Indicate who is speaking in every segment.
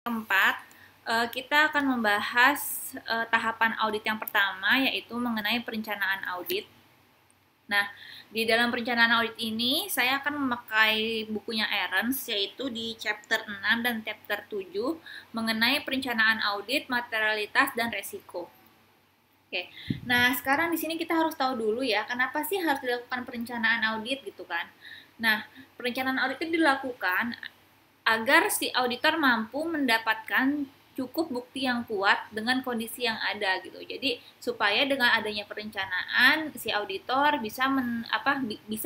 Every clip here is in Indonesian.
Speaker 1: Keempat, kita akan membahas tahapan audit yang pertama, yaitu mengenai perencanaan audit. Nah, di dalam perencanaan audit ini, saya akan memakai bukunya Ahrens, yaitu di chapter 6 dan chapter 7, mengenai perencanaan audit, materialitas, dan resiko. Oke, nah sekarang di sini kita harus tahu dulu ya, kenapa sih harus dilakukan perencanaan audit gitu kan. Nah, perencanaan audit itu dilakukan agar si auditor mampu mendapatkan cukup bukti yang kuat dengan kondisi yang ada gitu. Jadi supaya dengan adanya perencanaan si auditor bisa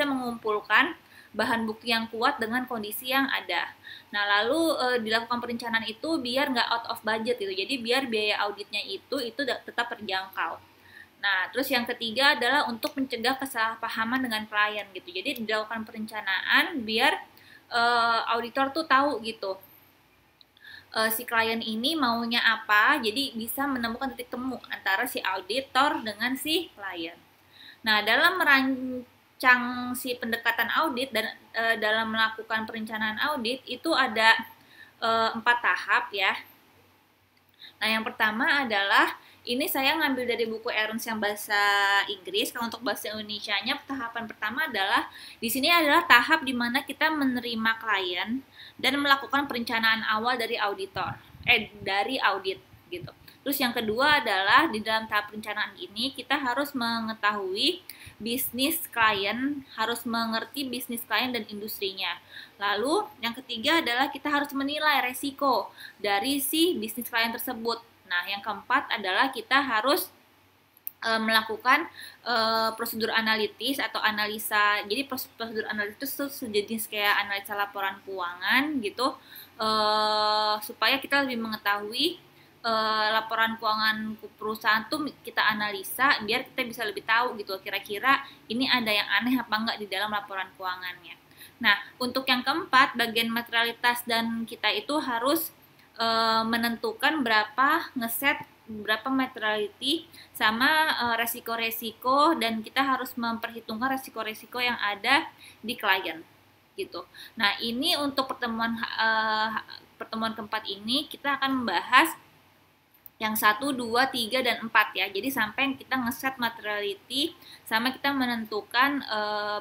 Speaker 1: mengumpulkan bahan bukti yang kuat dengan kondisi yang ada. Nah, lalu dilakukan perencanaan itu biar nggak out of budget gitu. Jadi biar biaya auditnya itu tetap terjangkau. Nah, terus yang ketiga adalah untuk mencegah kesalahpahaman dengan klien gitu. Jadi dilakukan perencanaan biar auditor tuh tahu gitu si klien ini maunya apa, jadi bisa menemukan titik temu antara si auditor dengan si klien. Nah, dalam merancang si pendekatan audit dan dalam melakukan perencanaan audit itu ada 4 tahap ya. Nah, yang pertama adalah ini saya ngambil dari buku Ahrens yang bahasa Inggris. Kalau untuk bahasa Indonesianya, tahapan pertama adalah di sini adalah tahap di mana kita menerima klien dan melakukan perencanaan awal dari dari audit gitu. Terus yang kedua adalah di dalam tahap perencanaan ini kita harus mengetahui bisnis klien, harus mengerti bisnis klien dan industrinya. Lalu yang ketiga adalah kita harus menilai resiko dari si bisnis klien tersebut. Nah, yang keempat adalah kita harus melakukan prosedur analitis atau analisa. Jadi prosedur analitis itu sejenis kayak analisa laporan keuangan gitu, supaya kita lebih mengetahui laporan keuangan perusahaan tuh kita analisa biar kita bisa lebih tahu gitu kira-kira ini ada yang aneh apa enggak di dalam laporan keuangannya. Nah, untuk yang keempat, bagian materialitas dan kita itu harus menentukan berapa materiality sama resiko-resiko, dan kita harus memperhitungkan resiko-resiko yang ada di klien gitu. Nah, ini untuk pertemuan keempat ini kita akan membahas yang 1, 2, 3, dan 4 ya. Jadi sampai kita ngeset materiality sama kita menentukan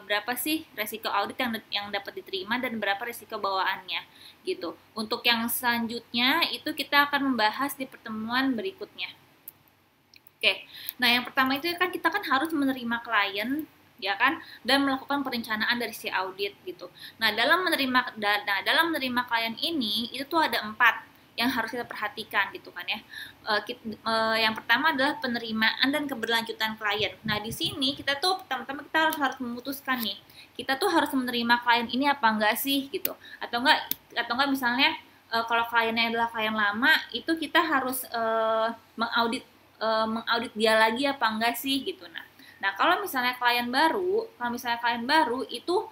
Speaker 1: berapa sih resiko audit yang dapat diterima dan berapa resiko bawaannya gitu. Untuk yang selanjutnya itu kita akan membahas di pertemuan berikutnya. Oke. Nah, yang pertama itu kan kita kan harus menerima klien ya kan, dan melakukan perencanaan dari si audit gitu. Nah, dalam menerima klien ini itu tuh ada 4 yang harus kita perhatikan gitu kan ya. Yang pertama adalah penerimaan dan keberlanjutan klien. Nah, di sini kita tuh pertama-tama kita harus memutuskan nih, kita tuh harus menerima klien ini apa enggak sih gitu, atau enggak misalnya kalau kliennya adalah klien lama itu kita harus mengaudit dia lagi apa enggak sih gitu. Nah, kalau misalnya klien baru itu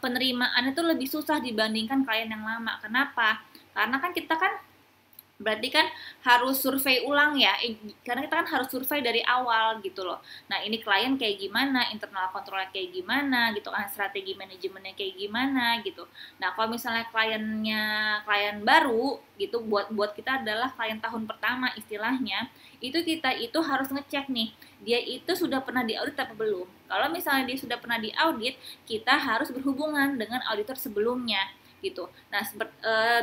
Speaker 1: penerimaan itu lebih susah dibandingkan klien yang lama. Kenapa? Karena kan kita kan berarti kan harus survei ulang ya, karena kita kan harus survei dari awal gitu loh. Nah, ini klien kayak gimana, internal kontrolnya kayak gimana gitu kan, strategi manajemennya kayak gimana gitu. Nah, kalau misalnya klien baru gitu, buat kita adalah klien tahun pertama istilahnya, kita itu harus ngecek nih, dia itu sudah pernah diaudit apa belum. Kalau misalnya dia sudah pernah diaudit, kita harus berhubungan dengan auditor sebelumnya gitu. Nah,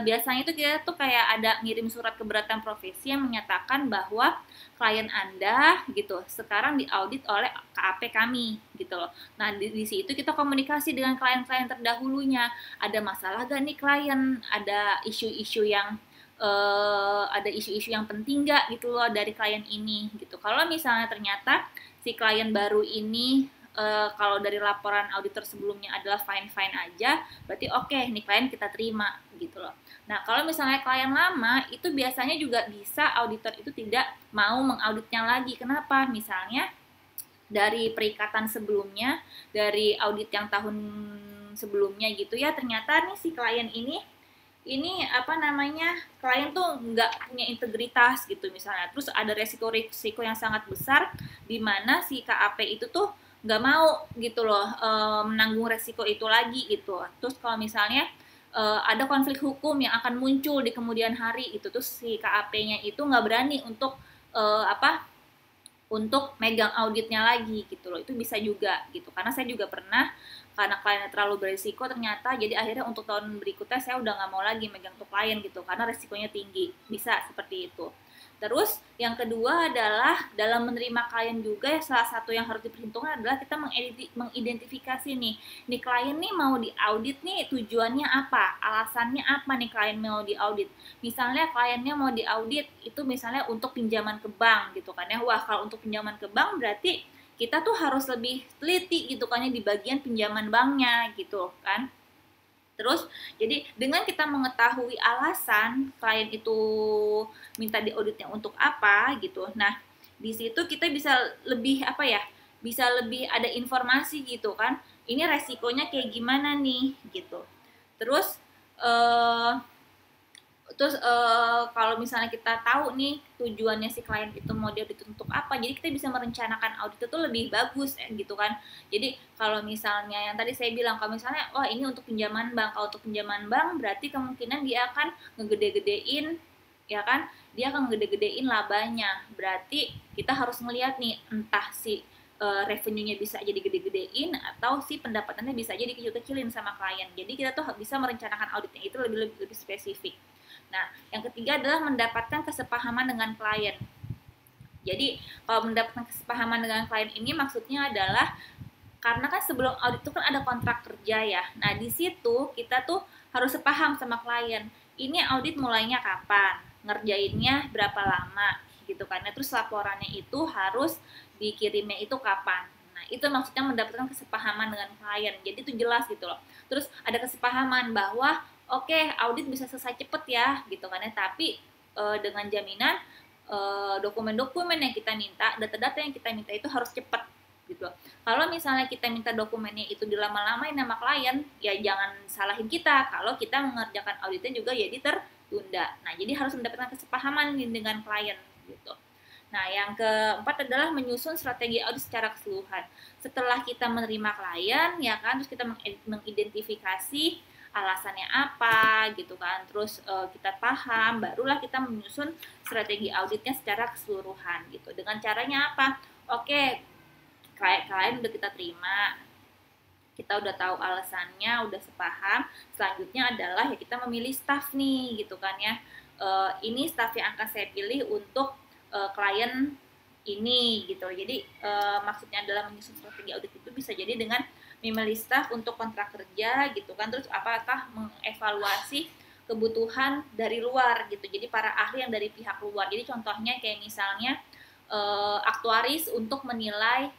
Speaker 1: biasanya itu kita tuh kayak ada ngirim surat keberatan profesi yang menyatakan bahwa klien Anda gitu sekarang diaudit oleh KAP kami gitu loh. Nah, di situ kita komunikasi dengan klien-klien terdahulunya. Ada masalah gak nih klien? Ada isu-isu yang penting gak gitu loh dari klien ini gitu. Kalau misalnya ternyata si klien baru ini kalau dari laporan auditor sebelumnya adalah fine-fine aja, berarti oke, nih klien kita terima gitu loh. Nah, kalau misalnya klien lama, itu biasanya juga bisa auditor itu tidak mau mengauditnya lagi. Kenapa? Misalnya dari perikatan sebelumnya, dari audit yang tahun sebelumnya gitu ya, ternyata nih si klien ini klien tuh nggak punya integritas gitu misalnya. Terus ada resiko-resiko yang sangat besar di mana si KAP itu tuh nggak mau gitu loh menanggung resiko itu lagi gitu. Terus kalau misalnya ada konflik hukum yang akan muncul di kemudian hari itu, tuh si KAP-nya itu nggak berani untuk untuk megang auditnya lagi gitu loh. Itu bisa juga gitu, karena saya juga pernah, karena kliennya terlalu berisiko ternyata, jadi akhirnya untuk tahun berikutnya saya udah nggak mau lagi megang tuh klien gitu karena resikonya tinggi, bisa seperti itu. Terus yang kedua adalah dalam menerima klien juga ya, salah satu yang harus diperhitungkan adalah kita mengidentifikasi nih klien nih mau diaudit nih tujuannya apa, alasannya apa nih klien mau diaudit. Misalnya kliennya mau diaudit itu misalnya untuk pinjaman ke bank gitu kan ya, wah kalau untuk pinjaman ke bank berarti kita tuh harus lebih teliti gitu kan ya di bagian pinjaman banknya gitu kan. Terus, jadi dengan kita mengetahui alasan klien itu minta diauditnya untuk apa gitu. Nah, di situ kita bisa lebih bisa lebih ada informasi gitu kan. Ini resikonya kayak gimana nih gitu. Terus eh kalau misalnya kita tahu nih tujuannya si klien itu mau diaudit untuk apa, jadi kita bisa merencanakan audit itu lebih bagus gitu kan. Jadi kalau misalnya yang tadi saya bilang, kalau misalnya wah ini untuk pinjaman bank, kalau untuk pinjaman bank berarti kemungkinan dia akan ngegede-gedein, ya kan, dia akan ngegede-gedein labanya. Berarti kita harus ngelihat nih, entah si revenue-nya bisa jadi gede-gedein atau si pendapatannya bisa jadi kecil-kecilin sama klien. Jadi kita tuh bisa merencanakan auditnya itu lebih spesifik. Nah, yang ketiga adalah mendapatkan kesepahaman dengan klien. Jadi, kalau mendapatkan kesepahaman dengan klien ini maksudnya adalah karena kan sebelum audit itu kan ada kontrak kerja ya. Nah, di situ kita tuh harus sepaham sama klien. Ini audit mulainya kapan? Ngerjainnya berapa lama? Gitu kan. Nah, terus laporannya itu harus dikirimnya itu kapan? Nah, itu maksudnya mendapatkan kesepahaman dengan klien. Jadi itu jelas gitu loh. Terus ada kesepahaman bahwa oke, audit bisa selesai cepet ya gitu kan ya, tapi dengan jaminan dokumen-dokumen yang kita minta, data-data yang kita minta itu harus cepet gitu. Kalau misalnya kita minta dokumennya itu dilama-lamain sama klien, ya jangan salahin kita kalau kita mengerjakan auditnya juga jadi tertunda. Nah, jadi harus mendapatkan kesepahaman dengan klien gitu. Nah, yang keempat adalah menyusun strategi audit secara keseluruhan. Setelah kita menerima klien, ya kan, terus kita mengidentifikasi alasannya apa gitu kan, terus kita paham, barulah kita menyusun strategi auditnya secara keseluruhan gitu. Dengan caranya apa? Oke, klien udah kita terima, kita udah tahu alasannya, udah sepaham. Selanjutnya adalah ya kita memilih staff nih gitu kan ya. Ini staff yang akan saya pilih untuk klien ini gitu. Jadi maksudnya adalah menyusun strategi audit itu bisa jadi dengan memilih staff untuk kontrak kerja gitu kan, terus apakah mengevaluasi kebutuhan dari luar gitu, jadi para ahli yang dari pihak luar. Jadi contohnya kayak misalnya aktuaris untuk menilai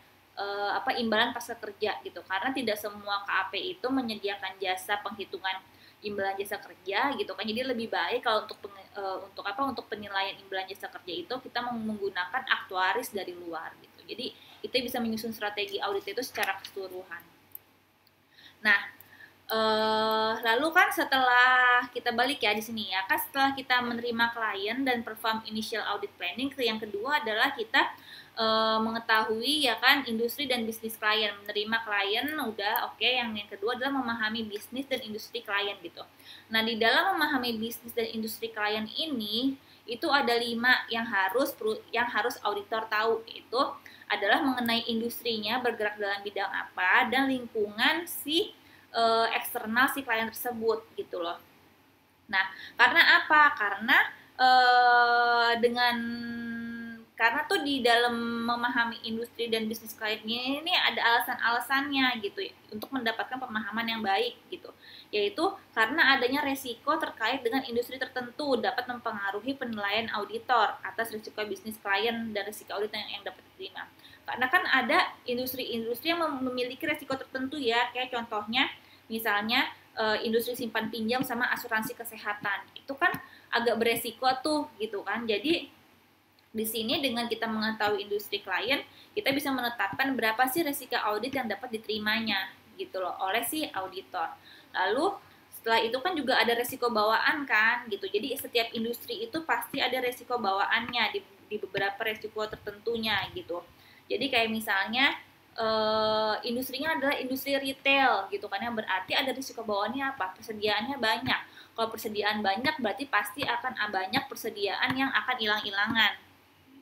Speaker 1: imbalan pasca kerja gitu, karena tidak semua KAP itu menyediakan jasa penghitungan imbalan jasa kerja gitu kan. Jadi lebih baik kalau untuk penilaian imbalan jasa kerja itu kita menggunakan aktuaris dari luar gitu. Jadi kita bisa menyusun strategi audit itu secara keseluruhan. Nah, lalu kan setelah kita balik ya di sini ya, kan setelah kita menerima klien dan perform initial audit planning, yang kedua adalah kita mengetahui ya kan industri dan bisnis klien. Menerima klien udah oke, yang kedua adalah memahami bisnis dan industri klien gitu. Nah, di dalam memahami bisnis dan industri klien ini itu ada 5 yang harus auditor tahu, yaitu adalah mengenai industrinya bergerak dalam bidang apa dan lingkungan si eksternal si klien tersebut gitu loh. Nah, karena apa? Karena tuh di dalam memahami industri dan bisnis kliennya ini ada alasan-alasannya gitu ya, untuk mendapatkan pemahaman yang baik gitu. Yaitu karena adanya resiko terkait dengan industri tertentu dapat mempengaruhi penilaian auditor atas risiko bisnis klien dan risiko audit yang dapat diterima. Karena kan ada industri-industri yang memiliki resiko tertentu ya, kayak contohnya misalnya industri simpan pinjam sama asuransi kesehatan. Itu kan agak beresiko tuh gitu kan. Jadi di sini dengan kita mengetahui industri klien, kita bisa menetapkan berapa sih resiko audit yang dapat diterimanya gitu loh oleh si auditor. Lalu setelah itu kan juga ada resiko bawaan kan gitu. Jadi setiap industri itu pasti ada resiko bawaannya di beberapa resiko tertentunya gitu. Jadi kayak misalnya industrinya adalah industri retail gitu kan ya, berarti ada risiko bawaannya apa? Persediaannya banyak. Kalau persediaan banyak berarti pasti akan banyak persediaan yang akan hilang-hilangan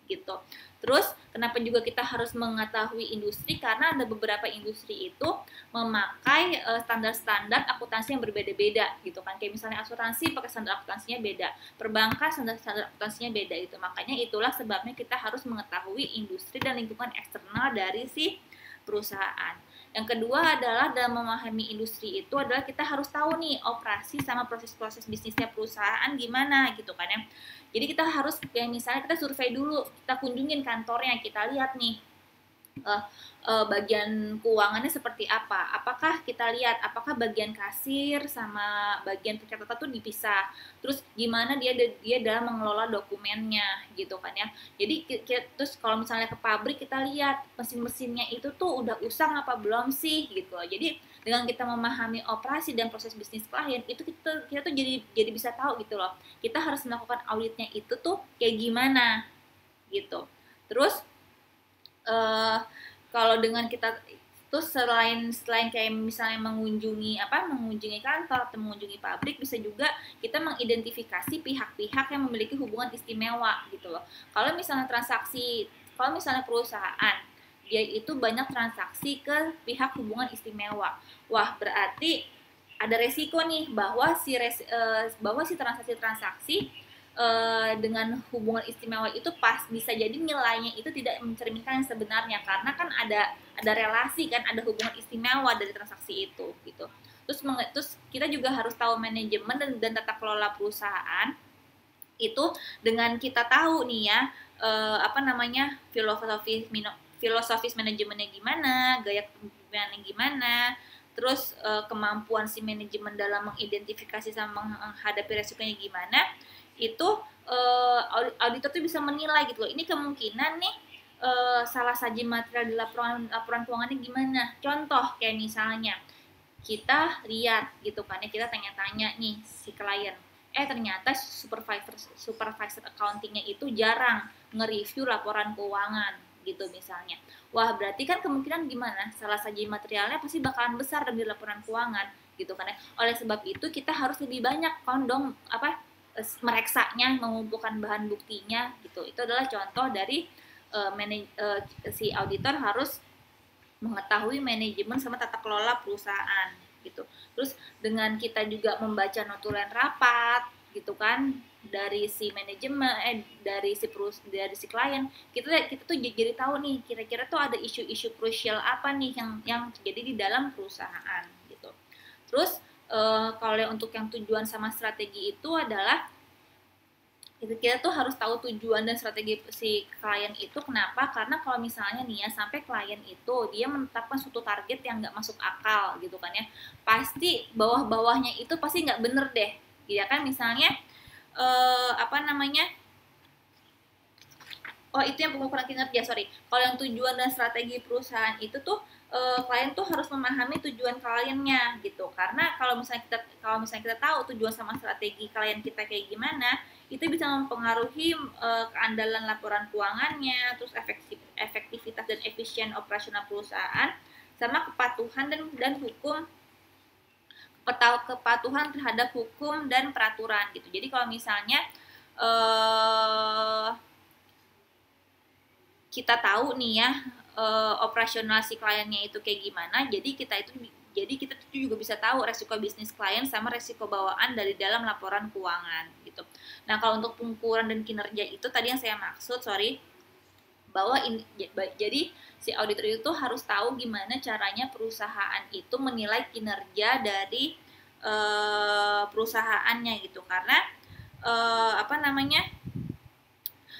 Speaker 1: gitu. Terus kenapa juga kita harus mengetahui industri? Karena ada beberapa industri itu memakai standar-standar akuntansi yang berbeda-beda gitu kan. Kayak misalnya asuransi pakai standar akuntansinya beda, perbankan standar akuntansinya beda gitu. Makanya itulah sebabnya kita harus mengetahui industri dan lingkungan eksternal dari si perusahaan. Yang kedua adalah dalam memahami industri itu adalah kita harus tahu nih operasi sama proses-proses bisnisnya perusahaan gimana gitu kan ya. Jadi kita harus kayak misalnya kita survei dulu, kita kunjungin kantornya, kita lihat nih bagian keuangannya seperti apa. Apakah kita lihat apakah bagian kasir sama bagian pencatatan tuh dipisah. Terus gimana dia dalam mengelola dokumennya gitu kan ya. Jadi terus kalau misalnya ke pabrik kita lihat mesin-mesinnya itu tuh udah usang apa belum sih gitu. Jadi dengan kita memahami operasi dan proses bisnis klien itu kita tuh jadi bisa tahu gitu loh. Kita harus melakukan auditnya itu tuh kayak gimana gitu. Terus kalau dengan kita terus selain kayak misalnya mengunjungi kantor atau mengunjungi pabrik, bisa juga kita mengidentifikasi pihak-pihak yang memiliki hubungan istimewa gitu loh. Kalau misalnya perusahaan dia itu banyak transaksi ke pihak hubungan istimewa, wah berarti ada resiko nih bahwa si transaksi dengan hubungan istimewa itu bisa jadi nilainya itu tidak mencerminkan yang sebenarnya, karena kan ada relasi kan, ada hubungan istimewa dari transaksi itu gitu. Terus kita juga harus tahu manajemen dan tata kelola perusahaan itu dengan kita tahu nih ya filosofis manajemennya gimana, gaya kepemimpinannya gimana, terus kemampuan si manajemen dalam mengidentifikasi sama menghadapi resikonya gimana. Itu auditor tuh bisa menilai gitu loh, ini kemungkinan nih salah saji material di laporan keuangannya gimana. Contoh kayak misalnya kita lihat gitu kan ya, kita tanya-tanya nih si klien, ternyata supervisor accountingnya itu jarang nge-review laporan keuangan gitu misalnya. Wah berarti kan kemungkinan gimana, salah saji materialnya pasti bakalan besar dari laporan keuangan gitu kan ya. Oleh sebab itu kita harus lebih banyak mereksanya, mengumpulkan bahan buktinya gitu. Itu adalah contoh dari si auditor harus mengetahui manajemen sama tata kelola perusahaan gitu. Terus dengan kita juga membaca notulen rapat gitu kan dari si manajemen dari si klien, kita tuh jadi tahu nih kira-kira tuh ada isu-isu krusial apa nih yang terjadi di dalam perusahaan gitu. Terus kalau untuk yang tujuan sama strategi itu adalah kita tuh harus tahu tujuan dan strategi si klien itu. Kenapa? Karena kalau misalnya nih ya, sampai klien itu dia menetapkan suatu target yang nggak masuk akal gitu kan ya, pasti bawah-bawahnya itu pasti nggak bener deh ya kan. Misalnya itu yang pengukuran kinerja, kalau yang tujuan dan strategi perusahaan itu tuh klien tuh harus memahami tujuan kliennya gitu. Karena kalau misalnya kita tahu tujuan sama strategi klien kita kayak gimana, itu bisa mempengaruhi keandalan laporan keuangannya, terus efektivitas dan efisien operasional perusahaan, sama kepatuhan terhadap hukum dan peraturan gitu. Jadi kalau misalnya kita tahu nih ya operasional si kliennya itu kayak gimana, jadi kita juga bisa tahu resiko bisnis klien sama resiko bawaan dari dalam laporan keuangan gitu. Nah kalau untuk pengukuran dan kinerja itu tadi yang saya maksud bahwa jadi si auditor itu harus tahu gimana caranya perusahaan itu menilai kinerja dari perusahaannya gitu. Karena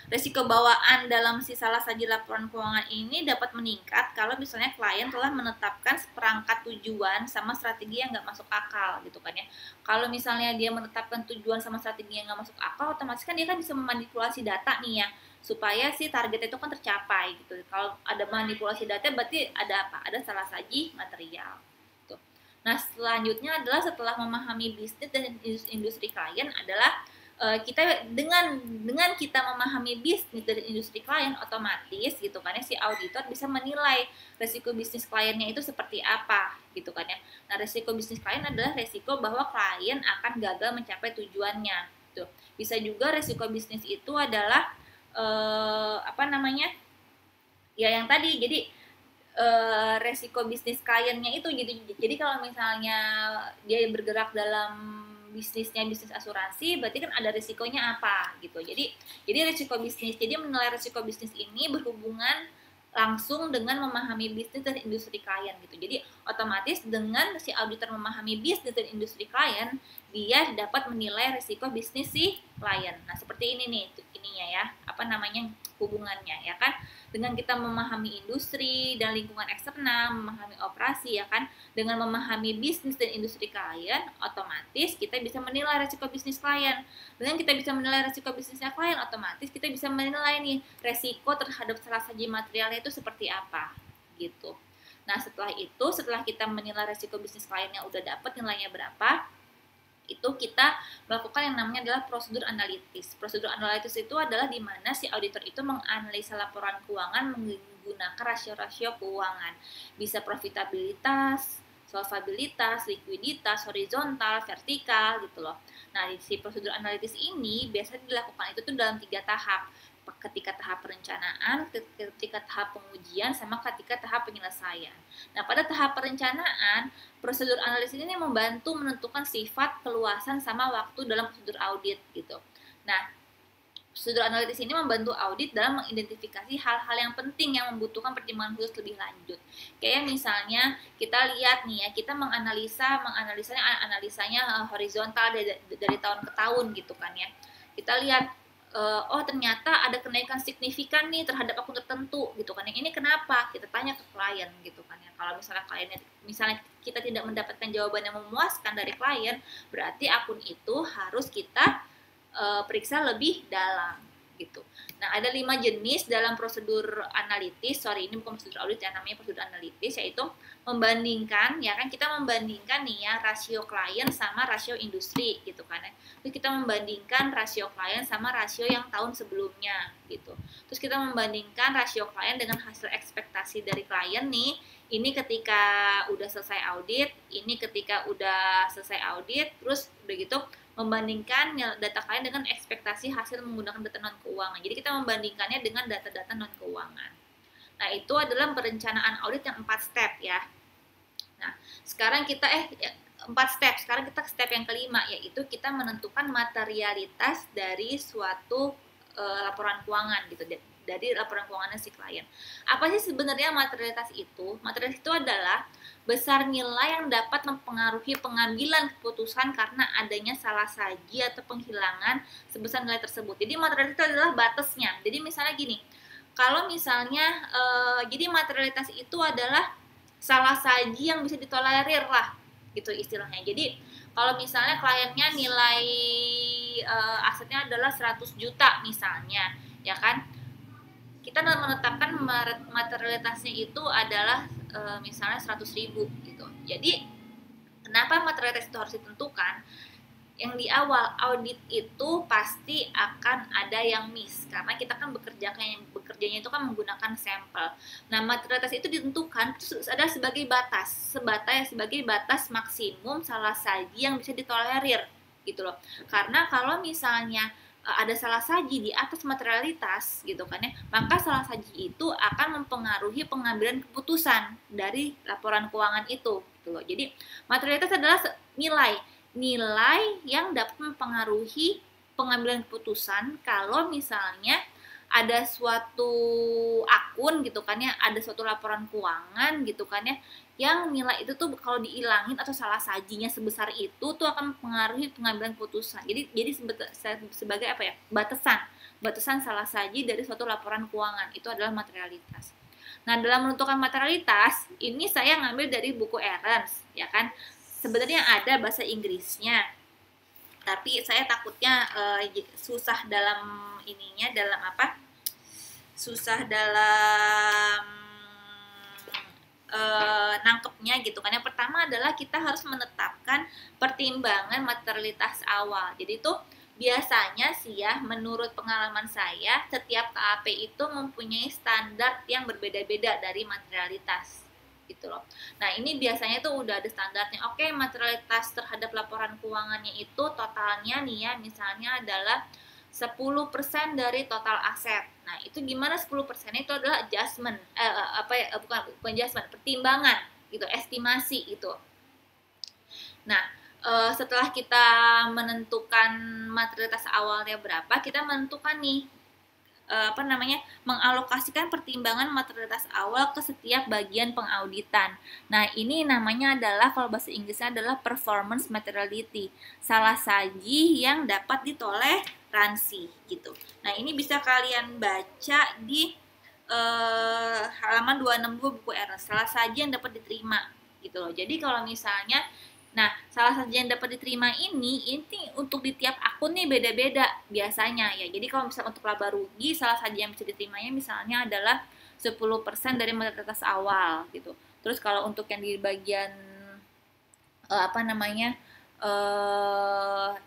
Speaker 1: resiko bawaan dalam si salah saji laporan keuangan ini dapat meningkat kalau misalnya klien telah menetapkan seperangkat tujuan sama strategi yang nggak masuk akal gitu kan ya. Kalau misalnya dia menetapkan tujuan sama strategi yang nggak masuk akal, otomatis kan dia kan bisa memanipulasi data nih ya, supaya si target itu kan tercapai gitu. Kalau ada manipulasi data berarti ada apa? Ada salah saji material. Gitu. Nah selanjutnya adalah setelah memahami bisnis dan industri klien adalah kita dengan kita memahami bisnis dari industri klien, otomatis gitu kan ya, si auditor bisa menilai resiko bisnis kliennya itu seperti apa gitu kan ya. Nah, resiko bisnis klien adalah resiko bahwa klien akan gagal mencapai tujuannya gitu. Bisa juga resiko bisnis itu adalah apa namanya, ya yang tadi, jadi resiko bisnis kliennya itu gitu. Jadi kalau misalnya dia bergerak dalam bisnis asuransi, berarti kan ada risikonya apa gitu. Jadi risiko bisnis, jadi menilai risiko bisnis ini berhubungan langsung dengan memahami bisnis dan industri klien gitu. Jadi otomatis dengan si auditor memahami bisnis dan industri klien, dia dapat menilai risiko bisnis si klien. Nah, seperti ini nih ininya ya, apa namanya, hubungannya ya kan. Dengan kita memahami industri dan lingkungan eksternal, memahami operasi ya kan, dengan memahami bisnis dan industri klien, otomatis kita bisa menilai risiko bisnis klien. Dengan kita bisa menilai risiko bisnisnya klien, otomatis kita bisa menilai nih resiko terhadap salah saji materialnya itu seperti apa gitu. Nah, setelah kita menilai risiko bisnis kliennya udah dapat nilainya berapa, itu kita melakukan yang namanya adalah prosedur analitis. Prosedur analitis itu adalah di mana si auditor itu menganalisa laporan keuangan menggunakan rasio-rasio keuangan. Bisa profitabilitas, solvabilitas, likuiditas, horizontal, vertikal gitu loh. Nah, si prosedur analitis ini biasanya dilakukan itu tuh dalam 3 tahap. Ketika tahap perencanaan, ketika tahap pengujian, sama ketika tahap penyelesaian. Nah, pada tahap perencanaan, prosedur analisis ini membantu menentukan sifat, keluasan, sama waktu dalam prosedur audit gitu. Nah, prosedur analitis ini membantu audit dalam mengidentifikasi hal-hal yang penting yang membutuhkan pertimbangan khusus lebih lanjut. Kayak misalnya kita lihat nih ya, kita analisanya horizontal dari tahun ke tahun gitu kan ya. Kita lihat oh ternyata ada kenaikan signifikan nih terhadap akun tertentu gitu kan. Yang ini kenapa? Kita tanya ke klien gitu kan ya. Kalau misalnya kita tidak mendapatkan jawaban yang memuaskan dari klien, berarti akun itu harus kita periksa lebih dalam gitu. Nah, ada 5 jenis dalam prosedur analitis. Ini bukan prosedur audit ya, namanya prosedur analitis, yaitu membandingkan, ya kan, kita membandingkan nih ya rasio klien sama rasio industri gitu kan ya. Terus kita membandingkan rasio klien sama rasio yang tahun sebelumnya gitu. Terus kita membandingkan rasio klien dengan hasil ekspektasi dari klien nih. Ini ketika udah selesai audit, ini ketika udah selesai audit, terus udah gitu membandingkan data klien dengan ekspektasi hasil menggunakan data non keuangan. Jadi kita membandingkannya dengan data-data non keuangan. Nah, itu adalah perencanaan audit yang 4 step ya. Nah, sekarang kita 4 step. Sekarang kita ke step yang kelima, yaitu kita menentukan materialitas dari suatu laporan keuangan gitu, dari laporan keuangan si klien. Apa sih sebenarnya materialitas itu? Materialitas itu adalah besar nilai yang dapat mempengaruhi pengambilan keputusan karena adanya salah saji atau penghilangan sebesar nilai tersebut. Jadi materialitas itu adalah batasnya. Jadi misalnya gini, kalau misalnya jadi materialitas itu adalah salah saji yang bisa ditolerir lah gitu istilahnya. Jadi kalau misalnya kliennya nilai asetnya adalah 100 juta misalnya, ya kan, kita menetapkan materialitasnya itu adalah misalnya 100.000 gitu. Jadi kenapa materialitas itu harus ditentukan? Yang di awal audit itu pasti akan ada yang miss, karena kita kan bekerjanya itu kan menggunakan sampel. Nah, materialitas itu ditentukan ada sebagai batas maksimum salah saji yang bisa ditolerir gitu loh. Karena kalau misalnya ada salah saji di atas materialitas gitu kan ya, maka salah saji itu akan mempengaruhi pengambilan keputusan dari laporan keuangan itu gitu loh. Jadi materialitas adalah nilai yang dapat mempengaruhi pengambilan keputusan kalau misalnya ada suatu akun gitu kan ya, ada suatu laporan keuangan gitu kan ya, yang nilai itu tuh kalau diilangin atau salah sajinya sebesar itu tuh akan mempengaruhi pengambilan keputusan. Jadi sebagai apa ya, batasan salah saji dari suatu laporan keuangan itu adalah materialitas. Nah, dalam menentukan materialitas ini saya ngambil dari buku Ernst ya kan. Sebenarnya ada bahasa Inggrisnya, tapi saya takutnya susah dalam nangkepnya gitu kan. Yang pertama adalah kita harus menetapkan pertimbangan materialitas awal. Jadi itu biasanya sih ya, menurut pengalaman saya, setiap KAP itu mempunyai standar yang berbeda-beda dari materialitas gitu loh. Nah, ini biasanya tuh udah ada standarnya. Oke, materialitas terhadap laporan keuangannya itu totalnya nih ya, misalnya adalah 10% dari total aset. Nah, itu gimana 10%? Itu adalah adjustment, bukan adjustment, pertimbangan gitu, estimasi itu. Nah, setelah kita menentukan materialitas awalnya berapa, kita menentukan nih mengalokasikan pertimbangan materialitas awal ke setiap bagian pengauditan. Nah, ini namanya adalah, kalau bahasa Inggrisnya adalah performance materiality, salah saji yang dapat ditoleransi gitu. Nah, ini bisa kalian baca di halaman 262 buku R, salah saji yang dapat diterima gitu loh. Jadi kalau misalnya salah satu yang dapat diterima ini untuk di tiap akun nih beda-beda biasanya ya. Jadi kalau misalnya untuk laba rugi, salah satu yang bisa diterimanya misalnya adalah 10% dari materialitas awal gitu. Terus kalau untuk yang di bagian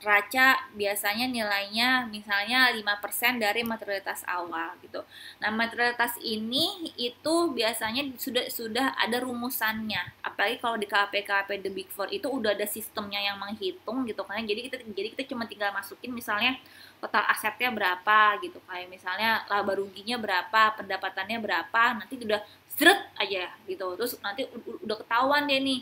Speaker 1: raca biasanya nilainya misalnya 5% dari materialitas awal gitu. Nah, materialitas ini itu biasanya sudah ada rumusannya. Apalagi kalau di KAP The Big Four itu udah ada sistemnya yang menghitung gitu kan. Jadi kita cuma tinggal masukin misalnya total asetnya berapa gitu. Kayak misalnya laba ruginya berapa, pendapatannya berapa, nanti udah seret aja gitu. Terus nanti udah ketahuan deh nih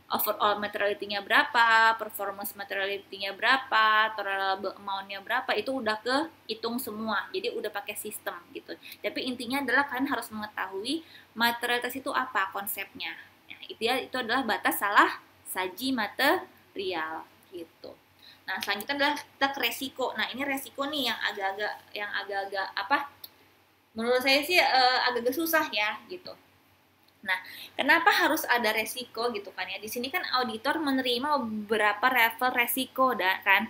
Speaker 1: overall materiality-nya berapa, performance materiality-nya berapa, tolerable amount-nya berapa, itu udah kehitung semua. Jadi udah pakai sistem gitu. Tapi intinya adalah kalian harus mengetahui materialitas itu apa konsepnya. Nah, itu adalah batas salah saji material gitu. Nah, selanjutnya adalah kita ke resiko. Nah, ini resiko nih yang agak-agak menurut saya sih agak-agak susah ya gitu. Nah, kenapa harus ada resiko gitu kan ya? Di sini kan auditor menerima beberapa level resiko dan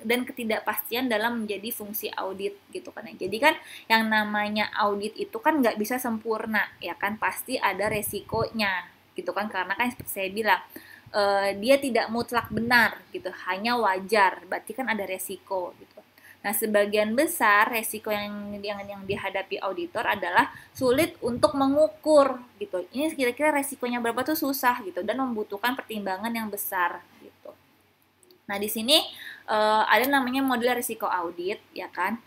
Speaker 1: ketidakpastian dalam menjadi fungsi audit gitu kan ya. Jadi kan yang namanya audit itu kan nggak bisa sempurna ya kan, pasti ada resikonya gitu kan, karena kan seperti saya bilang dia tidak mutlak benar gitu, hanya wajar, berarti kan ada resiko gitu. Nah, sebagian besar resiko yang dihadapi auditor adalah sulit untuk mengukur gitu. Ini kira-kira resikonya berapa tuh susah gitu dan membutuhkan pertimbangan yang besar gitu. Nah, di sini ada namanya model risiko audit ya kan.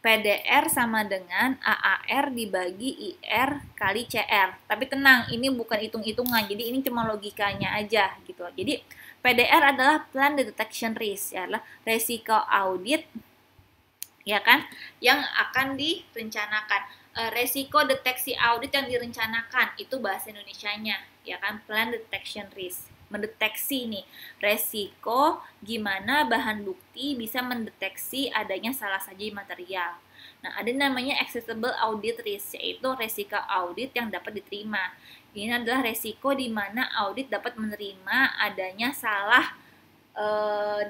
Speaker 1: PDR sama dengan AAR dibagi IR kali CR. Tapi tenang, ini bukan hitung-hitungan. Jadi ini cuma logikanya aja gitu. Jadi PDR adalah Plan Detection Risk, ya, adalah resiko audit ya kan, yang akan direncanakan. Resiko deteksi audit yang direncanakan itu bahasa Indonesianya ya kan, plan detection risk, mendeteksi nih resiko gimana bahan bukti bisa mendeteksi adanya salah saji material. Nah, ada namanya accessible audit risk, yaitu resiko audit yang dapat diterima. Ini adalah resiko di mana audit dapat menerima adanya salah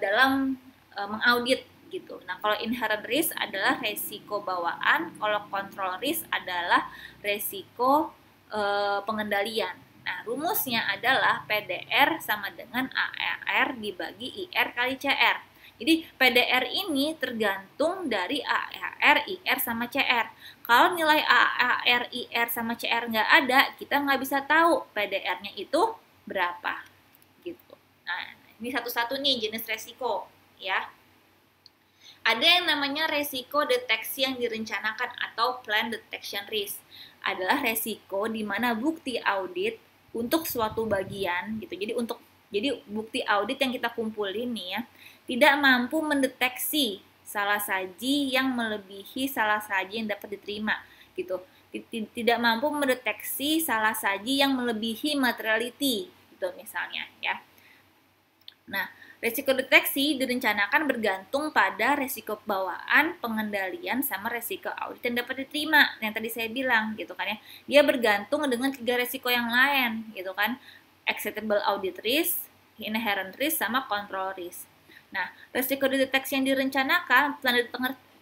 Speaker 1: dalam mengaudit gitu. Nah, kalau inherent risk adalah resiko bawaan, kalau control risk adalah resiko pengendalian. Nah, rumusnya adalah PDR sama dengan AAR dibagi IR kali CR. Jadi PDR ini tergantung dari AAR, IR, sama CR. Kalau nilai AAR, IR, sama CR nggak ada, kita nggak bisa tahu PDR-nya itu berapa gitu. Nah, ini satu-satu nih jenis resiko ya. Ada yang namanya resiko deteksi yang direncanakan atau plan detection risk. Adalah resiko di mana bukti audit untuk suatu bagian gitu. Jadi bukti audit yang kita kumpulin nih ya, tidak mampu mendeteksi salah saji yang melebihi salah saji yang dapat diterima gitu. Tidak mampu mendeteksi salah saji yang melebihi materiality gitu misalnya ya. Nah, resiko deteksi direncanakan bergantung pada resiko bawaan, pengendalian, sama resiko audit yang dapat diterima. Yang tadi saya bilang gitu kan ya. Dia bergantung dengan 3 resiko yang lain gitu kan. Acceptable audit risk, inherent risk, sama control risk. Nah, resiko deteksi yang direncanakan,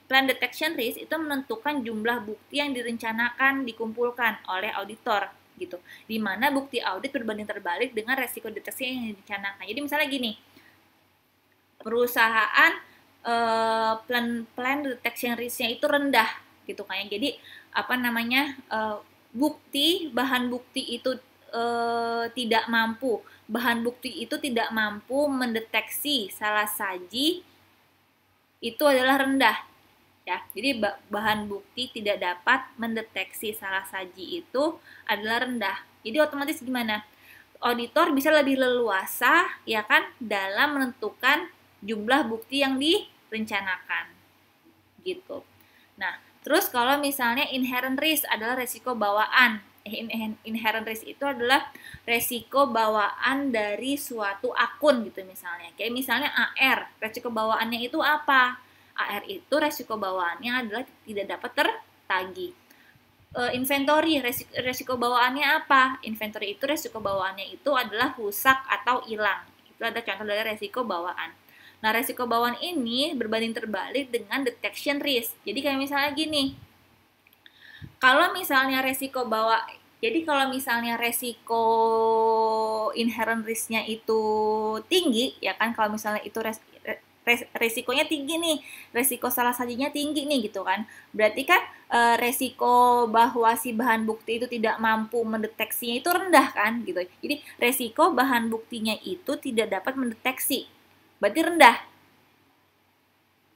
Speaker 1: plan detection risk itu menentukan jumlah bukti yang direncanakan dikumpulkan oleh auditor gitu. Di mana bukti audit berbanding terbalik dengan resiko deteksi yang direncanakan. Jadi misalnya gini, perusahaan plan detection risk-nya itu rendah gitu kan ya. Jadi apa namanya, bahan bukti itu tidak mampu mendeteksi salah saji itu adalah rendah ya. Jadi bahan bukti tidak dapat mendeteksi salah saji itu adalah rendah. Jadi otomatis gimana? Auditor bisa lebih leluasa ya kan dalam menentukan jumlah bukti yang direncanakan gitu. Nah, terus kalau misalnya inherent risk adalah resiko bawaan. Inherent risk itu adalah resiko bawaan dari suatu akun gitu misalnya. Kayak misalnya AR, resiko bawaannya itu apa? AR itu resiko bawaannya adalah tidak dapat tertagih. Inventory, resiko bawaannya apa? Inventory itu resiko bawaannya itu adalah rusak atau hilang. Itu ada contoh dari resiko bawaan. Nah, resiko bawaan ini berbanding terbalik dengan detection risk. Jadi kayak misalnya gini, kalau misalnya resiko inherent risk-nya itu tinggi, ya kan, kalau misalnya itu resikonya tinggi nih, resiko salah sajinya tinggi nih gitu kan. Berarti kan resiko bahwa si bahan bukti itu tidak mampu mendeteksinya itu rendah kan gitu. Jadi resiko bahan buktinya itu tidak dapat mendeteksi. Berarti rendah.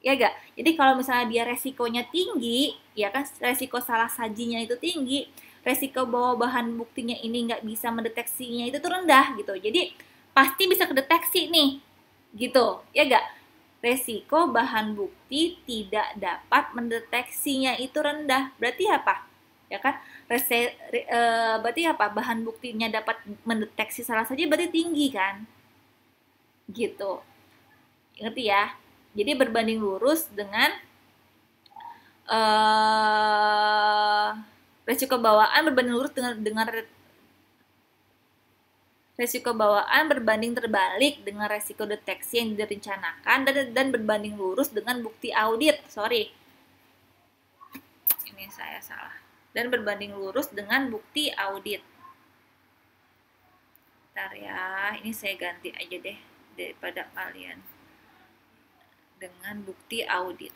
Speaker 1: Ya enggak? Jadi kalau misalnya dia resikonya tinggi, ya kan resiko salah sajinya itu tinggi, resiko bahwa bahan buktinya ini nggak bisa mendeteksinya itu tuh rendah gitu. Jadi pasti bisa kedeteksi nih gitu. Ya enggak? Resiko bahan bukti tidak dapat mendeteksinya itu rendah. Berarti apa? Ya kan? Berarti apa? Bahan buktinya dapat mendeteksi salah saja berarti tinggi kan? Gitu. Ngerti ya? Jadi berbanding lurus dengan resiko bawaan berbanding lurus dengan resiko bawaan berbanding terbalik dengan resiko deteksi yang direncanakan dan berbanding lurus dengan bukti audit. Sorry, ini saya salah. Dan berbanding lurus dengan bukti audit. Bentar ya, ini saya ganti aja deh daripada kalian. Dengan bukti audit.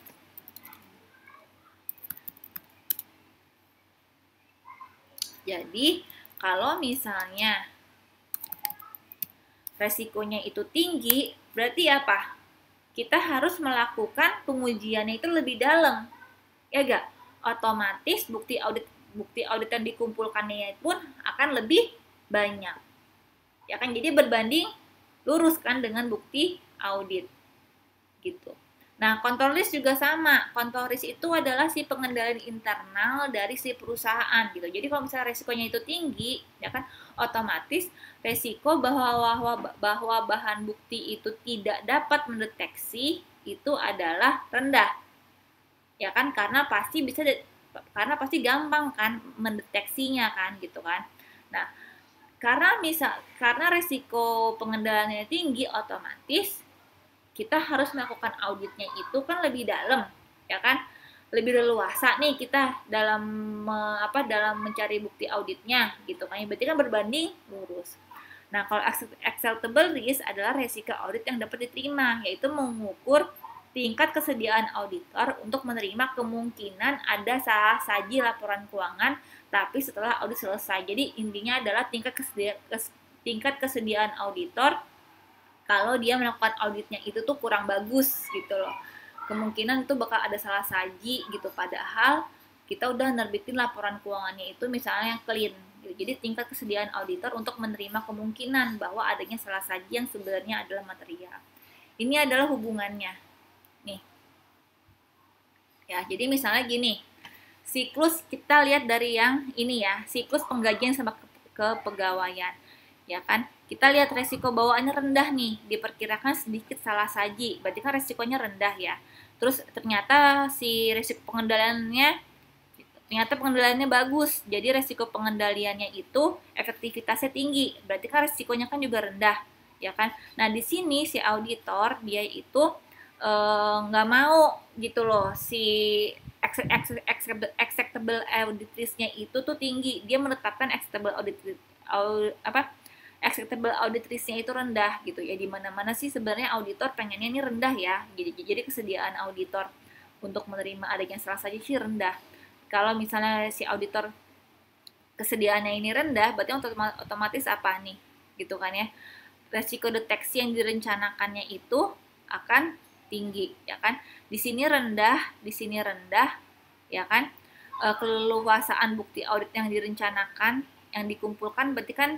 Speaker 1: Jadi, kalau misalnya resikonya itu tinggi, berarti apa? Kita harus melakukan pengujiannya itu lebih dalam. Ya enggak? Otomatis bukti audit yang dikumpulkannya pun akan lebih banyak. Ya kan? Jadi berbanding lurus kan dengan bukti audit. Gitu. Nah, control risk juga sama. Control risk itu adalah si pengendalian internal dari si perusahaan gitu. Jadi kalau misalnya resikonya itu tinggi, ya kan, otomatis resiko bahwa bahan bukti itu tidak dapat mendeteksi itu adalah rendah. Ya kan, karena pasti gampang kan mendeteksinya kan gitu kan. Nah, karena resiko pengendaliannya tinggi, otomatis kita harus melakukan auditnya itu kan lebih dalam, ya kan? Lebih leluasa nih kita dalam mencari bukti auditnya gitu kan. Berarti kan berbanding lurus. Nah, kalau acceptable risk adalah resiko audit yang dapat diterima, yaitu mengukur tingkat kesediaan auditor untuk menerima kemungkinan ada salah saji laporan keuangan tapi setelah audit selesai. Jadi intinya adalah tingkat kesediaan auditor kalau dia melakukan auditnya itu tuh kurang bagus gitu loh. Kemungkinan itu bakal ada salah saji gitu, padahal kita udah nerbitin laporan keuangannya itu misalnya yang clean gitu. Jadi tingkat kesediaan auditor untuk menerima kemungkinan bahwa adanya salah saji yang sebenarnya adalah material. Ini adalah hubungannya. Nih. Ya, jadi misalnya gini. Siklus kita lihat dari yang ini ya, siklus penggajian sama kepegawaian. Ya kan? Kita lihat resiko bawaannya rendah nih, diperkirakan sedikit salah saji, berarti kan resikonya rendah ya. Terus ternyata si resiko pengendaliannya bagus, jadi resiko pengendaliannya itu efektivitasnya tinggi, berarti kan resikonya kan juga rendah, ya kan. Nah di sini si auditor dia itu nggak mau gitu loh, si acceptable audit risk-nya itu tuh tinggi, dia menetapkan acceptable audit acceptable audit risk-nya itu rendah gitu ya. Di mana-mana sih sebenarnya auditor pengennya ini rendah ya. Jadi kesediaan auditor untuk menerima adanya salah saji sih rendah. Kalau misalnya si auditor kesediaannya ini rendah, berarti otomatis apa nih? Gitu kan ya. Resiko deteksi yang direncanakannya itu akan tinggi ya kan. Di sini rendah ya kan. Keleluasaan bukti audit yang direncanakan yang dikumpulkan berarti kan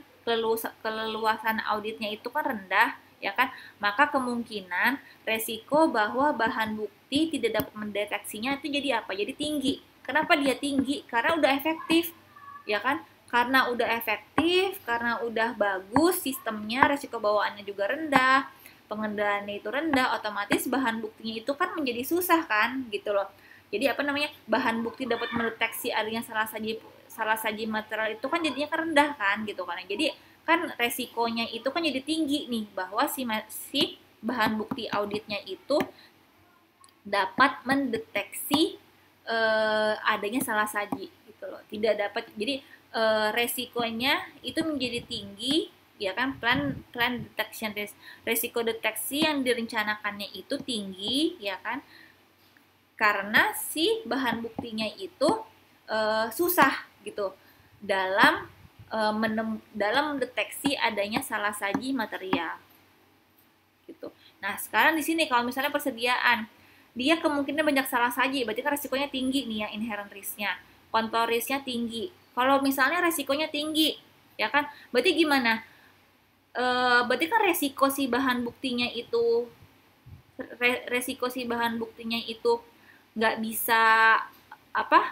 Speaker 1: keleluasan auditnya itu kan rendah ya kan, maka kemungkinan resiko bahwa bahan bukti tidak dapat mendeteksinya itu jadi apa? Jadi tinggi. Kenapa dia tinggi? Karena udah efektif ya kan, karena udah efektif, karena udah bagus sistemnya, resiko bawaannya juga rendah, pengendaliannya itu rendah, otomatis bahan buktinya itu kan menjadi susah kan gitu loh. Jadi apa namanya, bahan bukti dapat mendeteksi adanya salah saji material itu kan jadinya kan rendah kan gitu kan. Jadi kan resikonya itu kan jadi tinggi nih bahwa si bahan bukti auditnya itu dapat mendeteksi adanya salah saji gitu loh. Tidak dapat, jadi resikonya itu menjadi tinggi ya kan, plan detection risk, resiko deteksi yang direncanakannya itu tinggi ya kan, karena si bahan buktinya itu susah gitu dalam mendeteksi adanya salah saji material gitu. Nah sekarang di sini kalau misalnya persediaan, dia kemungkinan banyak salah saji, berarti kan resikonya tinggi nih ya, inherent risk-nya, control risk-nya tinggi. Kalau misalnya resikonya tinggi ya kan, berarti gimana? Berarti kan resiko si bahan buktinya itu nggak bisa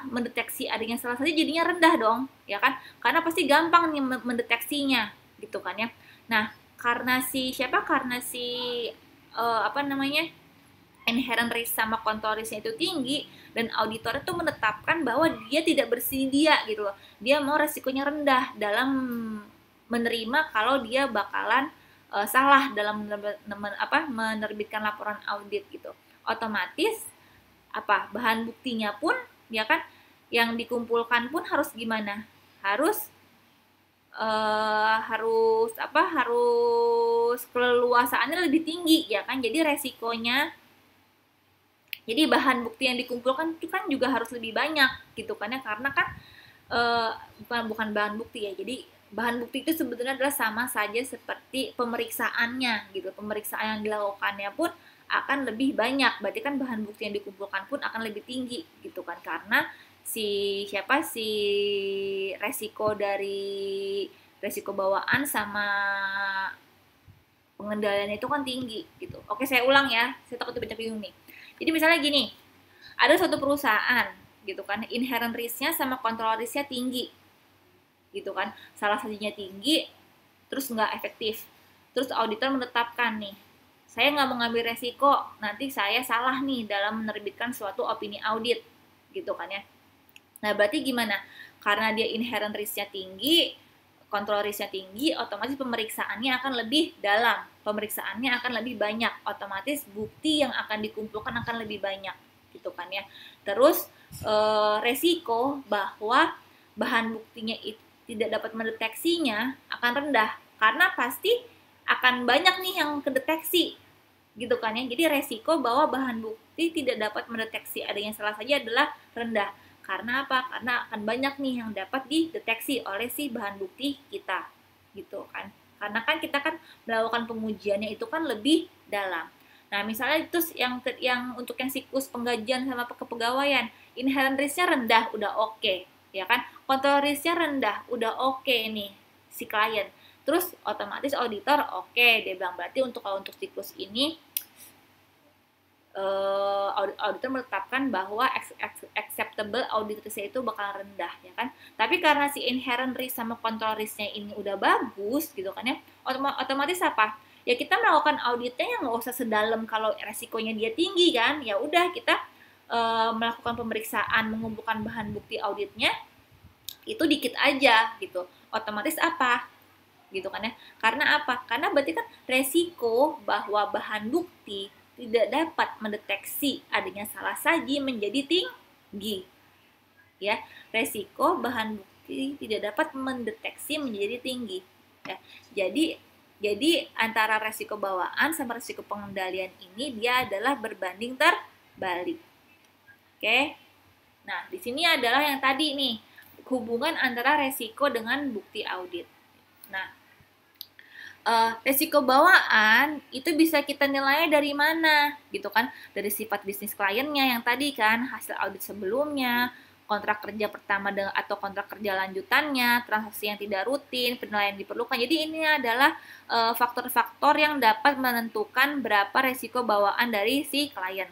Speaker 1: mendeteksi adanya salah saji, jadinya rendah dong ya kan, karena pasti gampang nih mendeteksinya gitu kan ya. Nah karena si inherent risk sama control risk-nya itu tinggi, dan auditor itu menetapkan bahwa dia tidak bersedia gitu loh, dia mau resikonya rendah dalam menerima kalau dia bakalan salah dalam menerbitkan laporan audit gitu. Otomatis bahan buktinya pun ya kan yang dikumpulkan pun harus gimana, harus keleluasaannya lebih tinggi ya kan. Jadi resikonya, jadi bahan bukti yang dikumpulkan itu kan juga harus lebih banyak gitu kan ya, karena kan bukan bahan bukti ya, jadi bahan bukti itu sebetulnya adalah sama saja seperti pemeriksaannya gitu. Pemeriksaan yang dilakukannya pun akan lebih banyak, berarti kan bahan bukti yang dikumpulkan pun akan lebih tinggi gitu kan, karena si resiko bawaan sama pengendaliannya itu kan tinggi gitu. Oke, saya ulang ya, saya takut dibaca bingung nih. Jadi misalnya gini, ada suatu perusahaan gitu kan, inherent risk-nya sama control risk-nya tinggi gitu kan, salah satunya tinggi terus nggak efektif, terus auditor menetapkan nih, saya nggak mau ngambil resiko, nanti saya salah nih dalam menerbitkan suatu opini audit gitu kan ya. Nah berarti gimana, karena dia inherent risk-nya tinggi, control risk-nya tinggi, otomatis pemeriksaannya akan lebih dalam, pemeriksaannya akan lebih banyak, otomatis bukti yang akan dikumpulkan akan lebih banyak gitu kan ya. Terus resiko bahwa bahan buktinya itu tidak dapat mendeteksinya akan rendah, karena pasti akan banyak nih yang kedeteksi gitu kan ya. Jadi resiko bahwa bahan bukti tidak dapat mendeteksi adanya salah saji adalah rendah. Karena apa? Karena akan banyak nih yang dapat dideteksi oleh si bahan bukti kita gitu kan. Karena kan kita kan melakukan pengujiannya itu kan lebih dalam. Nah misalnya itu yang untuk yang siklus penggajian sama kepegawaian, inherent risk-nya rendah, udah oke ya kan, control risk-nya rendah, udah oke nih si klien. Terus otomatis auditor oke, dia bilang berarti kalau untuk siklus ini auditor menetapkan bahwa acceptable audit risk itu bakal rendah ya kan. Tapi karena si inherent risk sama control risk-nya ini udah bagus gitu kan ya, otomatis apa? Ya kita melakukan auditnya yang nggak usah sedalam kalau resikonya dia tinggi kan. Ya udah kita melakukan pemeriksaan, mengumpulkan bahan bukti auditnya itu dikit aja gitu. Otomatis apa? Gitu kan ya. Karena apa? Karena berarti kan resiko bahwa bahan bukti tidak dapat mendeteksi adanya salah saji menjadi tinggi. Ya, resiko bahan bukti tidak dapat mendeteksi menjadi tinggi. ya. Jadi antara resiko bawaan sama resiko pengendalian ini dia adalah berbanding terbalik. Oke. Nah, di sini adalah yang tadi nih, hubungan antara resiko dengan bukti audit. Nah, resiko bawaan itu bisa kita nilai dari mana gitu kan, dari sifat bisnis kliennya yang tadi kan, hasil audit sebelumnya, kontrak kerja pertama atau kontrak kerja lanjutannya, transaksi yang tidak rutin, penilaian diperlukan. Jadi ini adalah faktor-faktor yang dapat menentukan berapa resiko bawaan dari si klien.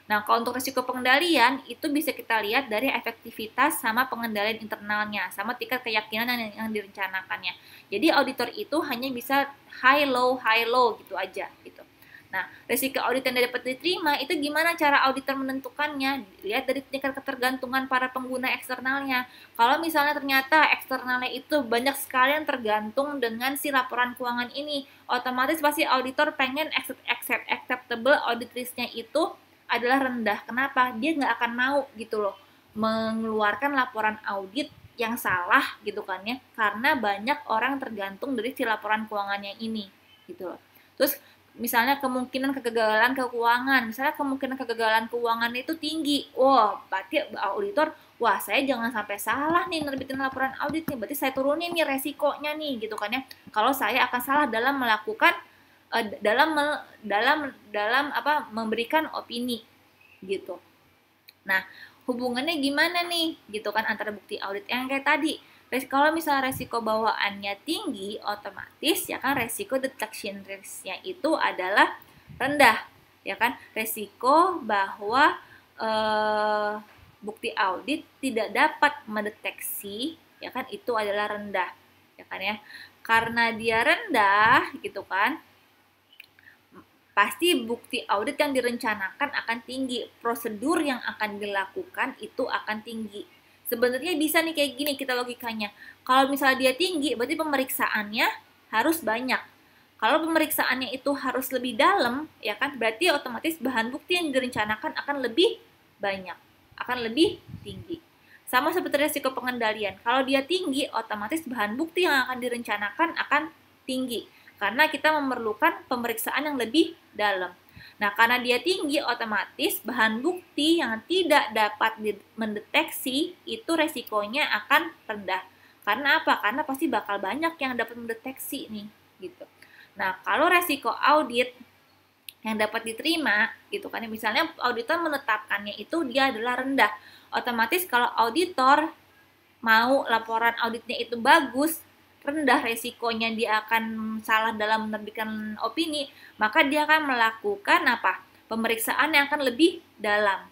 Speaker 1: Nah, kalau untuk resiko pengendalian, itu bisa kita lihat dari efektivitas sama pengendalian internalnya, sama tingkat keyakinan yang direncanakannya. Jadi, auditor itu hanya bisa high low gitu aja gitu. Nah, resiko audit yang dapat diterima itu gimana cara auditor menentukannya? Lihat dari tingkat ketergantungan para pengguna eksternalnya. Kalau misalnya ternyata eksternalnya itu banyak sekali yang tergantung dengan si laporan keuangan ini, otomatis pasti auditor pengen acceptable audit risk-nya itu adalah rendah. Kenapa? Dia nggak akan mau gitu loh mengeluarkan laporan audit yang salah gitu kan ya, karena banyak orang tergantung dari si laporan keuangannya ini gitu loh. Terus misalnya kemungkinan kegagalan keuangan, misalnya kemungkinan kegagalan keuangan itu tinggi, wah berarti auditor, wah saya jangan sampai salah nih nerbitin laporan audit nih, berarti saya turunin nih resikonya nih gitu kan ya, kalau saya akan salah dalam melakukan dalam memberikan opini gitu. Nah, hubungannya gimana nih gitu kan antara bukti audit yang kayak tadi. Kalau misalnya resiko bawaannya tinggi, otomatis ya kan resiko detection risk-nya itu adalah rendah, ya kan? Resiko bahwa bukti audit tidak dapat mendeteksi, ya kan, itu adalah rendah, ya kan ya. Karena dia rendah gitu kan, pasti bukti audit yang direncanakan akan tinggi, prosedur yang akan dilakukan itu akan tinggi. Sebenarnya bisa nih kayak gini kita logikanya. Kalau misalnya dia tinggi, berarti pemeriksaannya harus banyak. Kalau pemeriksaannya itu harus lebih dalam, ya kan, berarti otomatis bahan bukti yang direncanakan akan lebih banyak, akan lebih tinggi. Sama seperti risiko pengendalian. Kalau dia tinggi, otomatis bahan bukti yang akan direncanakan akan tinggi. Karena kita memerlukan pemeriksaan yang lebih dalam. Nah, karena dia tinggi, otomatis bahan bukti yang tidak dapat mendeteksi itu resikonya akan rendah. Karena apa? Karena pasti bakal banyak yang dapat mendeteksi nih, gitu. Nah, kalau resiko audit yang dapat diterima, gitu kan, misalnya auditor menetapkannya itu dia adalah rendah. Otomatis kalau auditor mau laporan auditnya itu bagus, rendah resikonya dia akan salah dalam menerbitkan opini, maka dia akan melakukan apa? Pemeriksaan yang akan lebih dalam.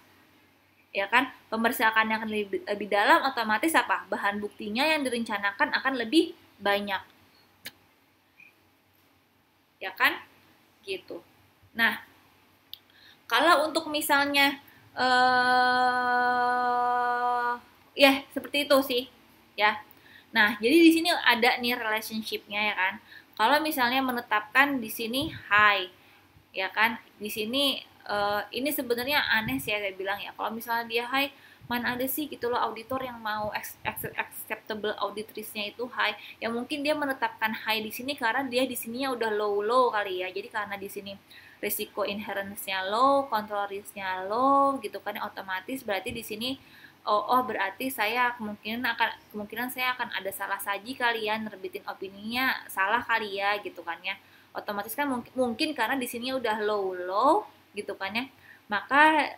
Speaker 1: Ya kan? Pemeriksaan yang akan lebih dalam otomatis apa? Bahan buktinya yang direncanakan akan lebih banyak. Ya kan? Gitu. Nah, kalau untuk misalnya ya seperti itu sih, ya. Nah, jadi di sini ada nih relationship-nya ya kan. Kalau misalnya menetapkan di sini high, ya kan. Di sini ini sebenarnya aneh sih ya saya bilang ya. Kalau misalnya dia high, mana ada sih gitu loh auditor yang mau acceptable audit risk-nya itu high. Ya mungkin dia menetapkan high di sini karena dia di sininya udah low kali ya. Jadi karena di sini risiko inherence-nya low, control risk-nya low gitu kan, otomatis berarti di sini berarti saya kemungkinan saya akan ada salah saji kali ya, nerbitin opininya salah kali ya gitu kan ya. Otomatis kan mungkin karena di sini udah low gitu kan ya. Maka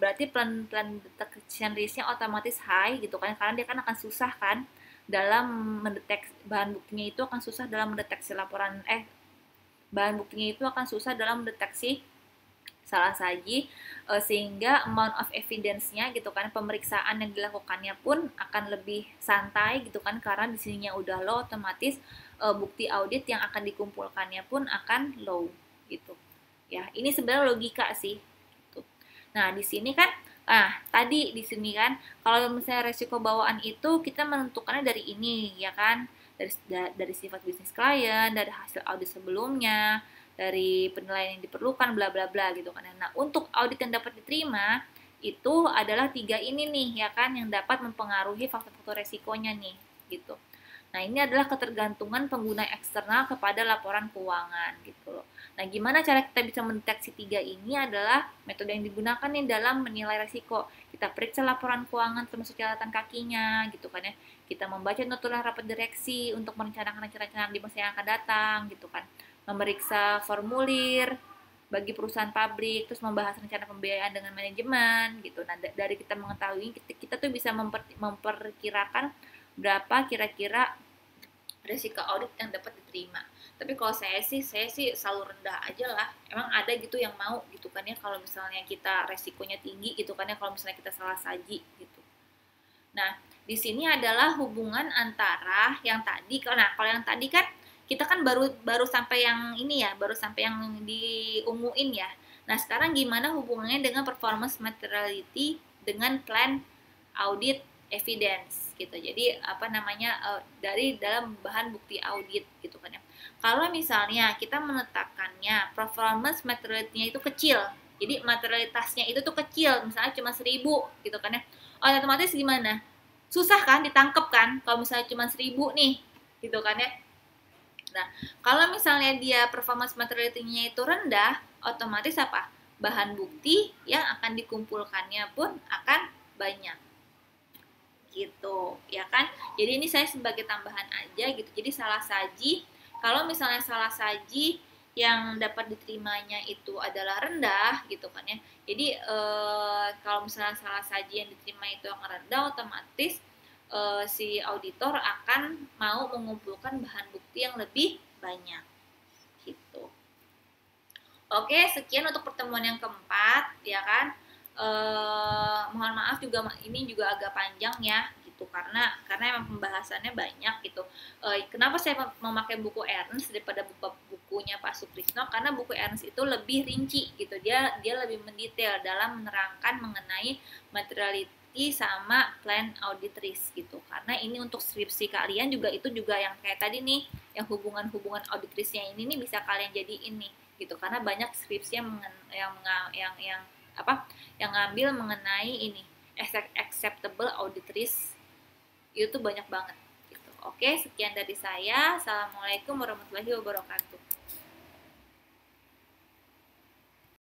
Speaker 1: berarti plan detection risk-nya otomatis high gitu kan, karena dia kan akan susah kan dalam mendeteksi, bahan buktinya itu akan susah dalam mendeteksi bahan buktinya itu akan susah dalam mendeteksi salah saji, sehingga amount of evidence-nya gitu kan, pemeriksaan yang dilakukannya pun akan lebih santai gitu kan, karena di sininya udah low, otomatis bukti audit yang akan dikumpulkannya pun akan low gitu. Ya, ini sebenarnya logika sih. Gitu. Nah, di sini kan tadi di sini kan kalau misalnya resiko bawaan itu kita menentukannya dari ini ya kan, dari sifat bisnis klien, dari hasil audit sebelumnya, dari penilaian yang diperlukan, bla bla bla gitu kan. Nah, untuk audit yang dapat diterima itu adalah 3 ini nih ya kan, yang dapat mempengaruhi faktor-faktor resikonya nih gitu. Nah, ini adalah ketergantungan pengguna eksternal kepada laporan keuangan gitu loh. Nah, gimana cara kita bisa mendeteksi tiga ini adalah metode yang digunakan nih dalam menilai risiko. Kita periksa laporan keuangan termasuk catatan kakinya gitu kan ya. Kita membaca notulen rapat direksi untuk merencanakan rencana-rencana di masa yang akan datang gitu kan. Memeriksa formulir bagi perusahaan pabrik, terus membahas rencana pembiayaan dengan manajemen gitu. Nah, dari kita mengetahui kita tuh bisa memperkirakan berapa kira-kira risiko audit yang dapat diterima. Tapi kalau saya sih selalu rendah aja lah. Emang ada gitu yang mau gitu kan ya kalau misalnya kita resikonya tinggi gitu kan ya kalau misalnya kita salah saji gitu. Nah, di sini adalah hubungan antara yang tadi. Nah, kalau yang tadi kan kita kan baru sampai yang ini ya, baru sampai yang diunguin ya. Nah, sekarang gimana hubungannya dengan performance materiality dengan plan audit evidence gitu. Jadi apa namanya dari dalam bahan bukti audit gitu kan ya. Kalau misalnya kita menetapkannya performance materiality-nya itu kecil. Jadi materialitasnya itu tuh kecil, misalnya cuma 1.000 gitu kan ya. Oh, otomatis gimana? Susah kan ditangkep kan kalau misalnya cuma 1.000 nih gitu kan ya. Nah, kalau misalnya dia performance materiality-nya itu rendah, otomatis apa? Bahan bukti yang akan dikumpulkannya pun akan banyak gitu ya kan. Jadi ini saya sebagai tambahan aja gitu. Jadi salah saji, kalau misalnya salah saji yang dapat diterimanya itu adalah rendah gitu kan ya. Jadi kalau misalnya salah saji yang diterima itu akan rendah, otomatis si auditor akan mau mengumpulkan bahan bukti yang lebih banyak gitu. Oke, sekian untuk pertemuan yang keempat ya kan. Mohon maaf juga ini juga agak panjang ya gitu karena emang pembahasannya banyak gitu. Kenapa saya memakai buku Ernst daripada bukunya Pak Sutrisno? Karena buku Ernst itu lebih rinci gitu. Dia lebih mendetail dalam menerangkan mengenai materiality sama plan audit risk gitu. Karena ini untuk skripsi kalian juga itu juga yang kayak tadi nih, yang hubungan-hubungan audit risknya ini nih bisa kalian jadi ini gitu. Karena banyak skripsi yang ngambil mengenai ini acceptable audit risk itu banyak banget gitu. Oke, sekian dari saya. Assalamualaikum warahmatullahi wabarakatuh.